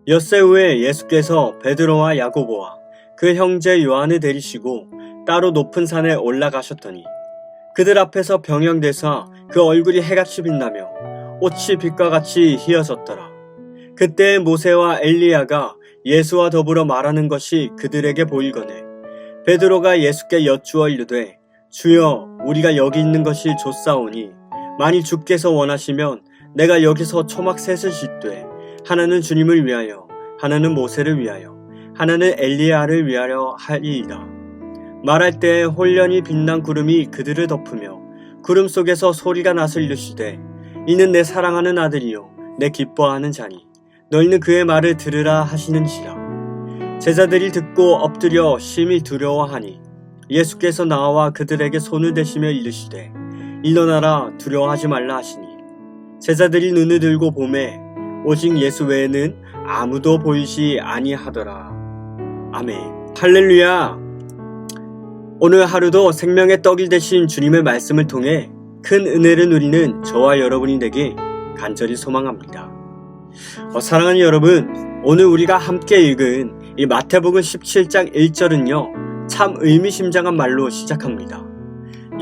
엿새 후에 예수께서 베드로와 야고보와 그 형제 요한을 데리시고 따로 높은 산에 올라가셨더니 그들 앞에서 병영되사 그 얼굴이 해같이 빛나며 옷이 빛과 같이 희어졌더라. 그때 모세와 엘리야가 예수와 더불어 말하는 것이 그들에게 보이거늘 베드로가 예수께 여쭈어 이르되 주여, 우리가 여기 있는 것이 좋사오니 만일 주께서 원하시면 내가 여기서 초막 셋을 짓되 하나는 주님을 위하여, 하나는 모세를 위하여, 하나는 엘리야를 위하여 하리이다. 말할 때 홀련히 빛난 구름이 그들을 덮으며 구름 속에서 소리가 나서 이르시되 이는 내 사랑하는 아들이요 내 기뻐하는 자니 너희는 그의 말을 들으라 하시는지라. 제자들이 듣고 엎드려 심히 두려워하니 예수께서 나와 그들에게 손을 대시며 이르시되 일어나라, 두려워하지 말라 하시니 제자들이 눈을 들고 보매 오직 예수 외에는 아무도 보이지 아니하더라. 아멘. 할렐루야. 오늘 하루도 생명의 떡이 되신 주님의 말씀을 통해 큰 은혜를 누리는 저와 여러분이 되길 간절히 소망합니다. 사랑하는 여러분, 오늘 우리가 함께 읽은 이 마태복음 17장 1절은요 참 의미심장한 말로 시작합니다.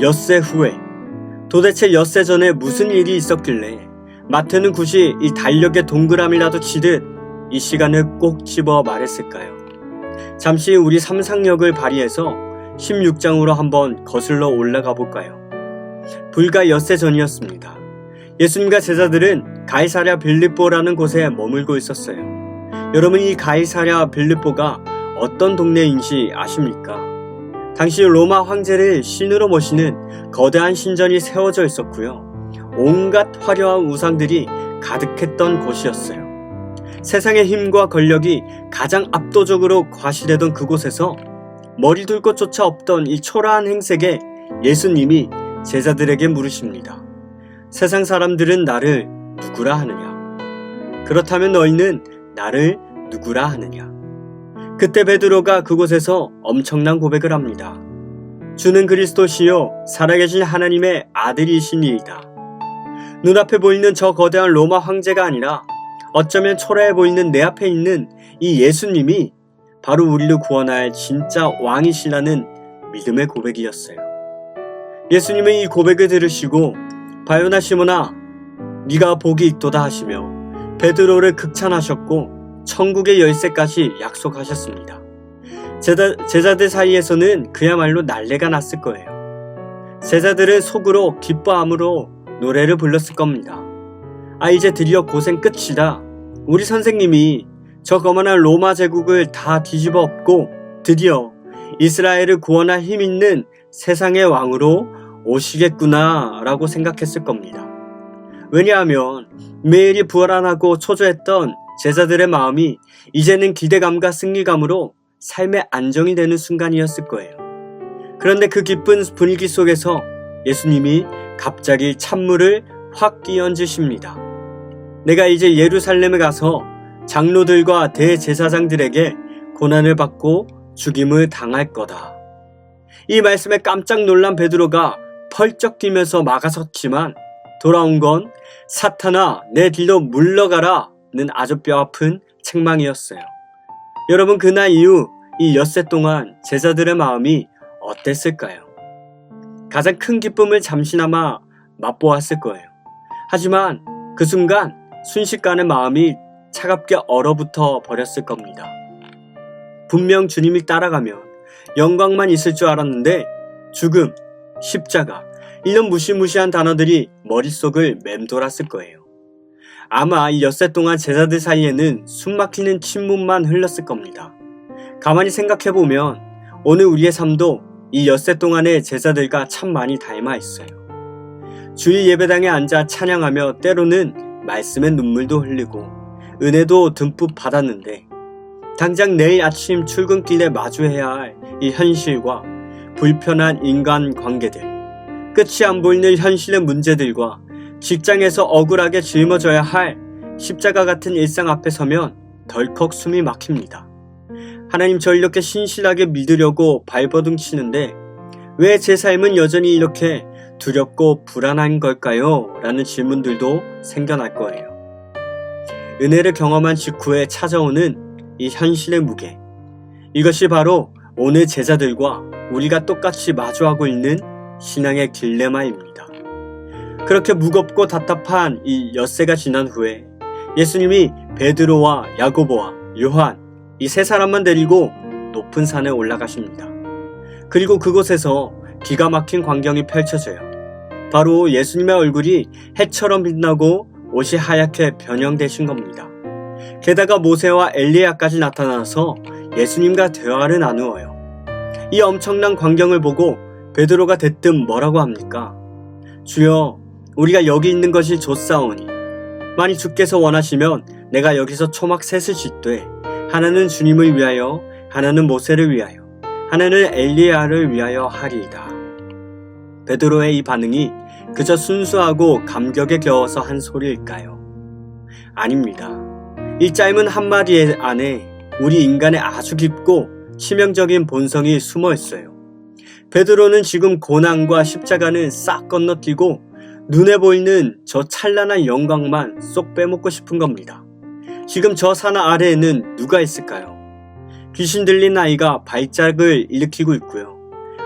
엿새 후에. 도대체 엿새 전에 무슨 일이 있었길래 마태는 굳이 이 달력에 동그라미라도 치듯 이 시간을 꼭 집어 말했을까요? 잠시 우리 상상력을 발휘해서 16장으로 한번 거슬러 올라가 볼까요? 불과 엿새 전이었습니다. 예수님과 제자들은 가이사랴 빌립보라는 곳에 머물고 있었어요. 여러분, 이 가이사랴 빌립보가 어떤 동네인지 아십니까? 당시 로마 황제를 신으로 모시는 거대한 신전이 세워져 있었고요. 온갖 화려한 우상들이 가득했던 곳이었어요. 세상의 힘과 권력이 가장 압도적으로 과시되던 그곳에서 머리 둘 곳조차 없던 이 초라한 행색에 예수님이 제자들에게 물으십니다. 세상 사람들은 나를 누구라 하느냐? 그렇다면 너희는 나를 누구라 하느냐? 그때 베드로가 그곳에서 엄청난 고백을 합니다. 주는 그리스도시요 살아계신 하나님의 아들이시니이다. 눈앞에 보이는 저 거대한 로마 황제가 아니라 어쩌면 초라해 보이는 내 앞에 있는 이 예수님이 바로 우리를 구원할 진짜 왕이시라는 믿음의 고백이었어요. 예수님은 이 고백을 들으시고 바요나 시몬아 네가 복이 있도다 하시며 베드로를 극찬하셨고 천국의 열쇠까지 약속하셨습니다. 제자들 사이에서는 그야말로 난리가 났을 거예요. 제자들은 속으로 기뻐함으로 노래를 불렀을 겁니다. 이제 드디어 고생 끝이다. 우리 선생님이 저 거만한 로마 제국을 다 뒤집어 엎고 드디어 이스라엘을 구원할 힘 있는 세상의 왕으로 오시겠구나 라고 생각했을 겁니다. 왜냐하면 매일이 불안하고 초조했던 제자들의 마음이 이제는 기대감과 승리감으로 삶의 안정이 되는 순간이었을 거예요. 그런데 그 기쁜 분위기 속에서 예수님이 갑자기 찬물을 확 끼얹으십니다. 내가 이제 예루살렘에 가서 장로들과 대제사장들에게 고난을 받고 죽임을 당할 거다. 이 말씀에 깜짝 놀란 베드로가 펄쩍 뛰면서 막아섰지만 돌아온 건 사탄아 내 뒤로 물러가라 는 아주 뼈아픈 책망이었어요. 여러분, 그날 이후 이 엿새 동안 제자들의 마음이 어땠을까요? 가장 큰 기쁨을 잠시나마 맛보았을 거예요. 하지만 그 순간 순식간에 마음이 차갑게 얼어붙어 버렸을 겁니다. 분명 주님을 따라가면 영광만 있을 줄 알았는데 죽음, 십자가, 이런 무시무시한 단어들이 머릿속을 맴돌았을 거예요. 아마 이 엿새 동안 제자들 사이에는 숨막히는 침묵만 흘렀을 겁니다. 가만히 생각해보면 오늘 우리의 삶도 이 엿새 동안의 제자들과 참 많이 닮아 있어요. 주일 예배당에 앉아 찬양하며 때로는 말씀의 눈물도 흘리고 은혜도 듬뿍 받았는데 당장 내일 아침 출근길에 마주해야 할 이 현실과 불편한 인간관계들, 끝이 안 보이는 현실의 문제들과 직장에서 억울하게 짊어져야 할 십자가 같은 일상 앞에 서면 덜컥 숨이 막힙니다. 하나님, 저 이렇게 신실하게 믿으려고 발버둥 치는데 왜 제 삶은 여전히 이렇게 두렵고 불안한 걸까요? 라는 질문들도 생겨날 거예요. 은혜를 경험한 직후에 찾아오는 이 현실의 무게. 이것이 바로 오늘 제자들과 우리가 똑같이 마주하고 있는 신앙의 딜레마입니다. 그렇게 무겁고 답답한 이 엿새가 지난 후에 예수님이 베드로와 야고보와 요한 이 세 사람만 데리고 높은 산에 올라가십니다. 그리고 그곳에서 기가 막힌 광경이 펼쳐져요. 바로 예수님의 얼굴이 해처럼 빛나고 옷이 하얗게 변형되신 겁니다. 게다가 모세와 엘리야까지 나타나서 예수님과 대화를 나누어요. 이 엄청난 광경을 보고 베드로가 대뜸 뭐라고 합니까? 주여, 우리가 여기 있는 것이 좋사오니 만일 주께서 원하시면 내가 여기서 초막 셋을 짓되 하나는 주님을 위하여, 하나는 모세를 위하여, 하나는 엘리야를 위하여 하리이다. 베드로의 이 반응이 그저 순수하고 감격에 겨워서 한 소리일까요? 아닙니다. 이 짧은 한마디 안에 우리 인간의 아주 깊고 치명적인 본성이 숨어 있어요. 베드로는 지금 고난과 십자가는 싹 건너뛰고 눈에 보이는 저 찬란한 영광만 쏙 빼먹고 싶은 겁니다. 지금 저 산 아래에는 누가 있을까요? 귀신 들린 아이가 발작을 일으키고 있고요.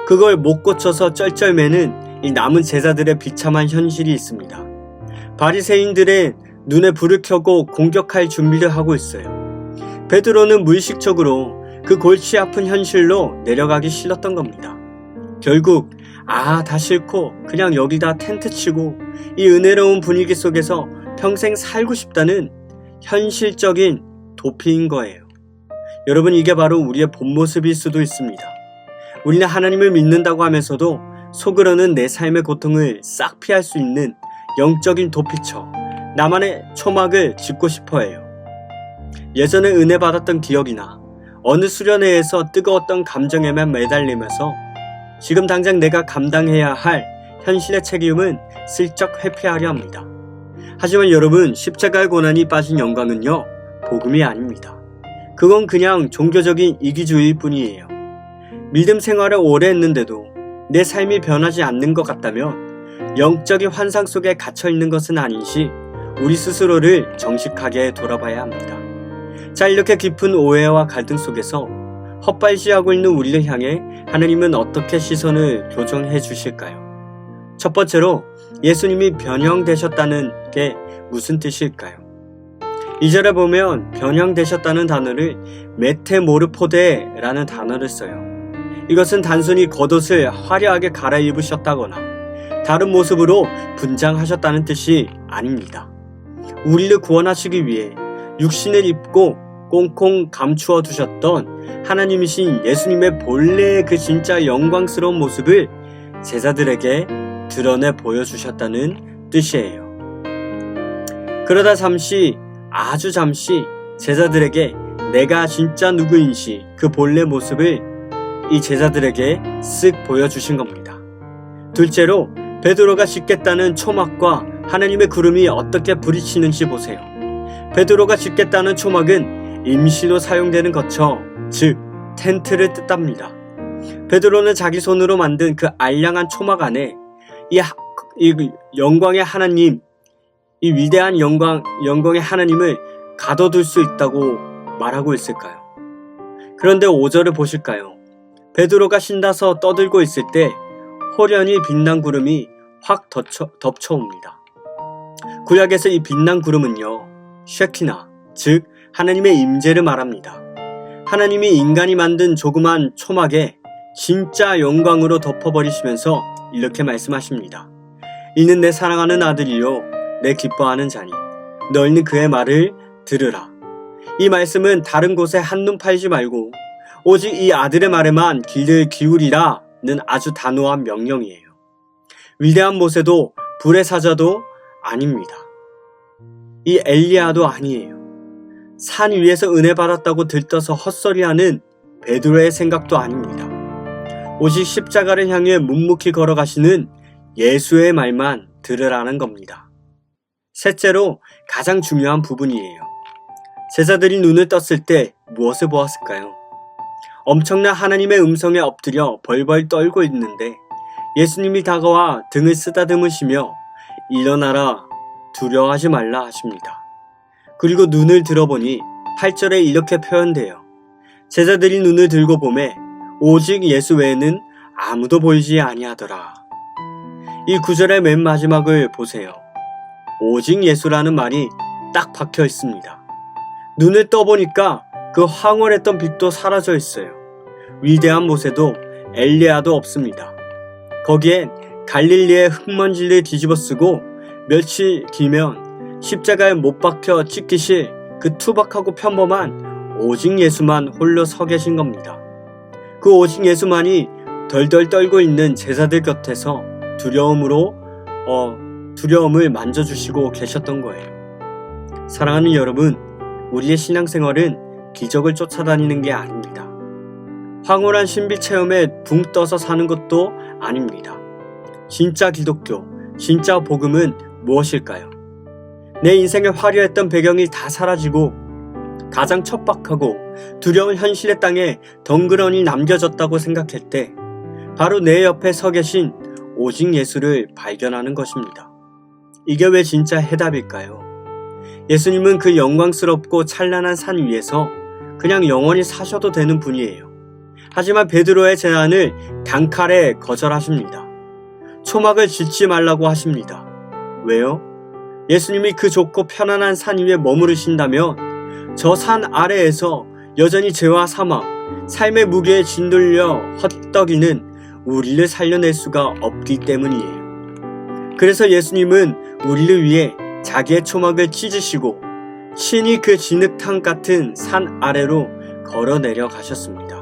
그걸 못 고쳐서 쩔쩔매는 이 남은 제자들의 비참한 현실이 있습니다. 바리새인들의 눈에 불을 켜고 공격할 준비를 하고 있어요. 베드로는 무의식적으로 그 골치 아픈 현실로 내려가기 싫었던 겁니다. 결국 다 싫고 그냥 여기다 텐트 치고 이 은혜로운 분위기 속에서 평생 살고 싶다는 현실적인 도피인 거예요. 여러분, 이게 바로 우리의 본 모습일 수도 있습니다. 우리는 하나님을 믿는다고 하면서도 속으로는 내 삶의 고통을 싹 피할 수 있는 영적인 도피처, 나만의 초막을 짓고 싶어 해요. 예전에 은혜 받았던 기억이나 어느 수련회에서 뜨거웠던 감정에만 매달리면서 지금 당장 내가 감당해야 할 현실의 책임은 슬쩍 회피하려 합니다. 하지만 여러분, 십자가의 고난이 빠진 영광은요, 복음이 아닙니다. 그건 그냥 종교적인 이기주의일 뿐이에요. 믿음 생활을 오래 했는데도 내 삶이 변하지 않는 것 같다면 영적인 환상 속에 갇혀 있는 것은 아닌지 우리 스스로를 정직하게 돌아봐야 합니다. 자, 이렇게 깊은 오해와 갈등 속에서 헛발질하고 있는 우리를 향해 하나님은 어떻게 시선을 교정해 주실까요? 첫 번째로 예수님이 변형되셨다는 게 무슨 뜻일까요? 2절에 보면 변형되셨다는 단어를 메테모르포데라는 단어를 써요. 이것은 단순히 겉옷을 화려하게 갈아입으셨다거나 다른 모습으로 분장하셨다는 뜻이 아닙니다. 우리를 구원하시기 위해 육신을 입고 꽁꽁 감추어 두셨던 하나님이신 예수님의 본래의 그 진짜 영광스러운 모습을 제자들에게 드러내 보여주셨다는 뜻이에요. 그러다 아주 잠시 제자들에게 내가 진짜 누구인지 그 본래 모습을 이 제자들에게 쓱 보여주신 겁니다. 둘째로 베드로가 짓겠다는 초막과 하나님의 구름이 어떻게 부딪히는지 보세요. 베드로가 짓겠다는 초막은 임시로 사용되는 거처, 즉 텐트를 뜻합니다. 베드로는 자기 손으로 만든 그 알량한 초막 안에 이 영광의 하나님, 이 위대한 영광의 하나님을 가둬둘 수 있다고 말하고 있을까요? 그런데 5절을 보실까요? 베드로가 신나서 떠들고 있을 때 호련히 빛난 구름이 확 덮쳐옵니다. 구약에서 이 빛난 구름은요, 쉐키나, 즉 하나님의 임재를 말합니다. 하나님이 인간이 만든 조그만 초막에 진짜 영광으로 덮어버리시면서 이렇게 말씀하십니다. 이는 내 사랑하는 아들이요 내 기뻐하는 자니 너희는 그의 말을 들으라. 이 말씀은 다른 곳에 한눈 팔지 말고 오직 이 아들의 말에만 귀를 기울이라는 아주 단호한 명령이에요. 위대한 모세도 불의 사자도 아닙니다. 이 엘리야도 아니에요. 산 위에서 은혜 받았다고 들떠서 헛소리하는 베드로의 생각도 아닙니다. 오직 십자가를 향해 묵묵히 걸어가시는 예수의 말만 들으라는 겁니다. 셋째로 가장 중요한 부분이에요. 제자들이 눈을 떴을 때 무엇을 보았을까요? 엄청난 하나님의 음성에 엎드려 벌벌 떨고 있는데 예수님이 다가와 등을 쓰다듬으시며 일어나라, 두려워하지 말라 하십니다. 그리고 눈을 들어보니 8절에 이렇게 표현돼요. 제자들이 눈을 들고 보매 오직 예수 외에는 아무도 보이지 아니하더라. 이 구절의 맨 마지막을 보세요. 오직 예수라는 말이 딱 박혀 있습니다. 눈을 떠보니까 그 황홀했던 빛도 사라져 있어요. 위대한 모세도 엘리야도 없습니다. 거기엔 갈릴리의 흙먼지를 뒤집어쓰고 며칠 뒤면 십자가에 못 박혀 찢기실 그 투박하고 평범한 오직 예수만 홀로 서 계신 겁니다. 그 오직 예수만이 덜덜 떨고 있는 제자들 곁에서 두려움을 만져주시고 계셨던 거예요. 사랑하는 여러분, 우리의 신앙생활은 기적을 쫓아다니는 게 아닙니다. 황홀한 신비 체험에 붕 떠서 사는 것도 아닙니다. 진짜 기독교, 진짜 복음은 무엇일까요? 내 인생의 화려했던 배경이 다 사라지고 가장 척박하고 두려운 현실의 땅에 덩그러니 남겨졌다고 생각할 때 바로 내 옆에 서 계신 오직 예수를 발견하는 것입니다. 이게 왜 진짜 해답일까요? 예수님은 그 영광스럽고 찬란한 산 위에서 그냥 영원히 사셔도 되는 분이에요. 하지만 베드로의 제안을 단칼에 거절하십니다. 초막을 짓지 말라고 하십니다. 왜요? 예수님이 그 좋고 편안한 산 위에 머무르신다면 저 산 아래에서 여전히 죄와 사망, 삶의 무게에 짓눌려 헛떡이는 우리를 살려낼 수가 없기 때문이에요. 그래서 예수님은 우리를 위해 자기의 초막을 찢으시고 친히 그 진흙탕 같은 산 아래로 걸어 내려가셨습니다.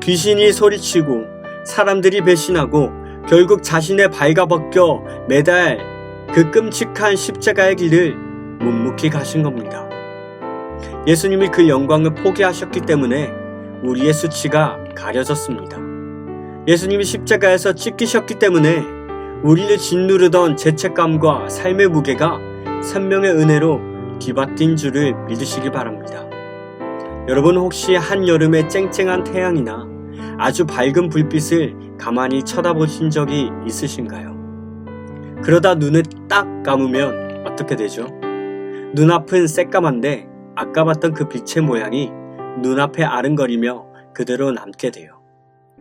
귀신이 소리치고 사람들이 배신하고 결국 자신의 발가 벗겨 매달 그 끔찍한 십자가의 길을 묵묵히 가신 겁니다. 예수님이 그 영광을 포기하셨기 때문에 우리의 수치가 가려졌습니다. 예수님이 십자가에서 찢기셨기 때문에 우리를 짓누르던 죄책감과 삶의 무게가 생명의 은혜로 뒤바뀐 줄을 믿으시기 바랍니다. 여러분 혹시 한여름의 쨍쨍한 태양이나 아주 밝은 불빛을 가만히 쳐다보신 적이 있으신가요? 그러다 눈을 딱 감으면 어떻게 되죠? 눈앞은 새까만데 아까 봤던 그 빛의 모양이 눈앞에 아른거리며 그대로 남게 돼요.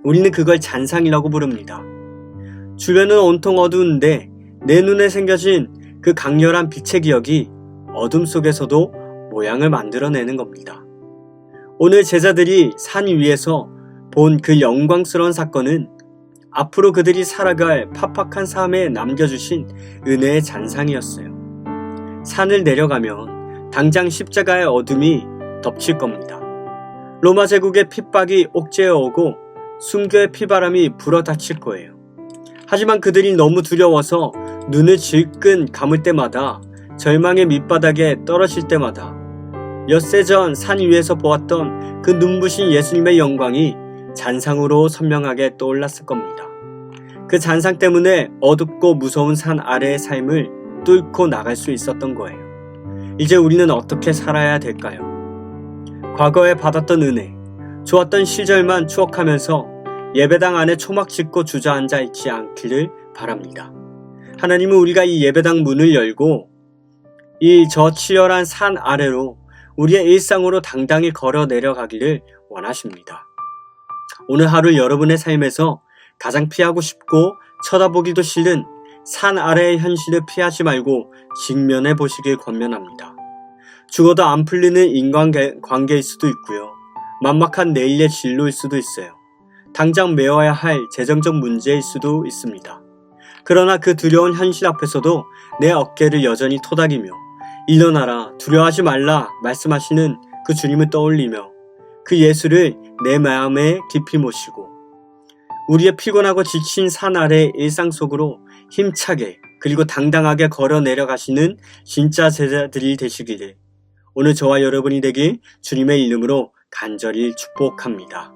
우리는 그걸 잔상이라고 부릅니다. 주변은 온통 어두운데 내 눈에 생겨진 그 강렬한 빛의 기억이 어둠 속에서도 모양을 만들어내는 겁니다. 오늘 제자들이 산 위에서 본 그 영광스러운 사건은 앞으로 그들이 살아갈 팍팍한 삶에 남겨주신 은혜의 잔상이었어요. 산을 내려가면 당장 십자가의 어둠이 덮칠 겁니다. 로마 제국의 핍박이 옥죄어 오고 순교의 피바람이 불어닥칠 거예요. 하지만 그들이 너무 두려워서 눈을 질끈 감을 때마다 절망의 밑바닥에 떨어질 때마다 엿새 전 산 위에서 보았던 그 눈부신 예수님의 영광이 잔상으로 선명하게 떠올랐을 겁니다. 그 잔상 때문에 어둡고 무서운 산 아래의 삶을 뚫고 나갈 수 있었던 거예요. 이제 우리는 어떻게 살아야 될까요? 과거에 받았던 은혜, 좋았던 시절만 추억하면서 예배당 안에 초막 짓고 주저앉아 있지 않기를 바랍니다. 하나님은 우리가 이 예배당 문을 열고 이 저 치열한 산 아래로 우리의 일상으로 당당히 걸어 내려가기를 원하십니다. 오늘 하루 여러분의 삶에서 가장 피하고 싶고 쳐다보기도 싫은 산 아래의 현실을 피하지 말고 직면해 보시길 권면합니다. 죽어도 안 풀리는 인간관계일 수도 있고요. 만막한 내일의 진로일 수도 있어요. 당장 메워야 할 재정적 문제일 수도 있습니다. 그러나 그 두려운 현실 앞에서도 내 어깨를 여전히 토닥이며 일어나라, 두려워하지 말라 말씀하시는 그 주님을 떠올리며 그 예수를 내 마음에 깊이 모시고 우리의 피곤하고 지친 산 아래의 일상 속으로 힘차게 그리고 당당하게 걸어 내려가시는 진짜 제자들이 되시기를 오늘 저와 여러분이 되길 주님의 이름으로 간절히 축복합니다.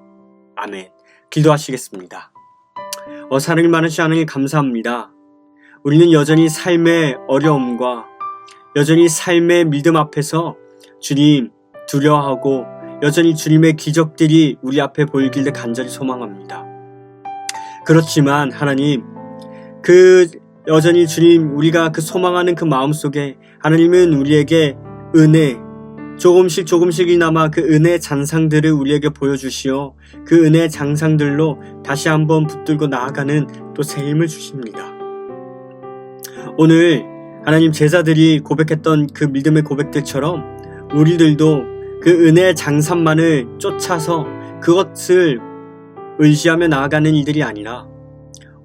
아멘. 기도하시겠습니다. 사랑이 많으신 하나님 감사합니다. 우리는 여전히 삶의 어려움과 여전히 삶의 믿음 앞에서 주님 두려워하고 여전히 주님의 기적들이 우리 앞에 보이길를 간절히 소망합니다. 그렇지만 하나님 여전히 주님 우리가 그 소망하는 그 마음 속에 하나님은 우리에게 은혜, 조금씩이나마 그 은혜의 잔상들을 우리에게 보여주시어 그 은혜의 장상들로 다시 한번 붙들고 나아가는 또 새 힘을 주십니다. 오늘 하나님 제자들이 고백했던 그 믿음의 고백들처럼 우리들도 그 은혜의 장산만을 쫓아서 그것을 의지하며 나아가는 이들이 아니라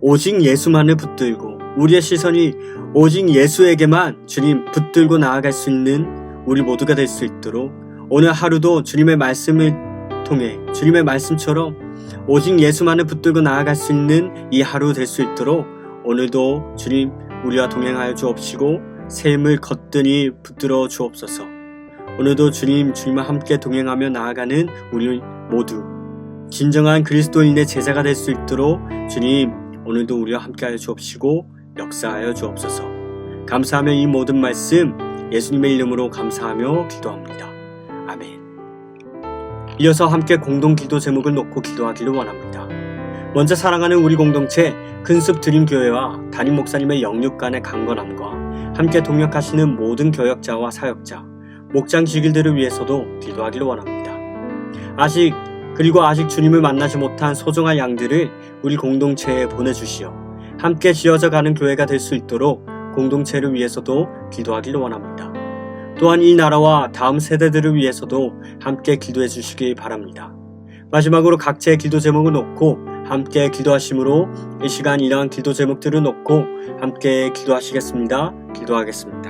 오직 예수만을 붙들고 우리의 시선이 오직 예수에게만 주님 붙들고 나아갈 수 있는 우리 모두가 될 수 있도록 오늘 하루도 주님의 말씀을 통해 주님의 말씀처럼 오직 예수만을 붙들고 나아갈 수 있는 이 하루 될 수 있도록 오늘도 주님 우리와 동행하여 주옵시고 새 힘을 거뜬히 붙들어 주옵소서. 오늘도 주님과 함께 동행하며 나아가는 우리 모두 진정한 그리스도인의 제자가 될 수 있도록 주님 오늘도 우리와 함께하여 주옵시고 역사하여 주옵소서. 감사하며 이 모든 말씀 예수님의 이름으로 감사하며 기도합니다. 아멘. 이어서 함께 공동 기도 제목을 놓고 기도하기를 원합니다. 먼저 사랑하는 우리 공동체 근습 드림교회와 담임 목사님의 영육 간의 강건함과 함께 동역하시는 모든 교역자와 사역자, 목장 직일들을 위해서도 기도하기를 원합니다. 아직 주님을 만나지 못한 소중한 양들을 우리 공동체에 보내주시어 함께 지어져 가는 교회가 될 수 있도록 공동체를 위해서도 기도하기를 원합니다. 또한 이 나라와 다음 세대들을 위해서도 함께 기도해 주시기 바랍니다. 마지막으로 각자의 기도 제목을 놓고 함께 기도하심으로 이 시간 이러한 기도 제목들을 놓고 함께 기도하시겠습니다. 기도하겠습니다.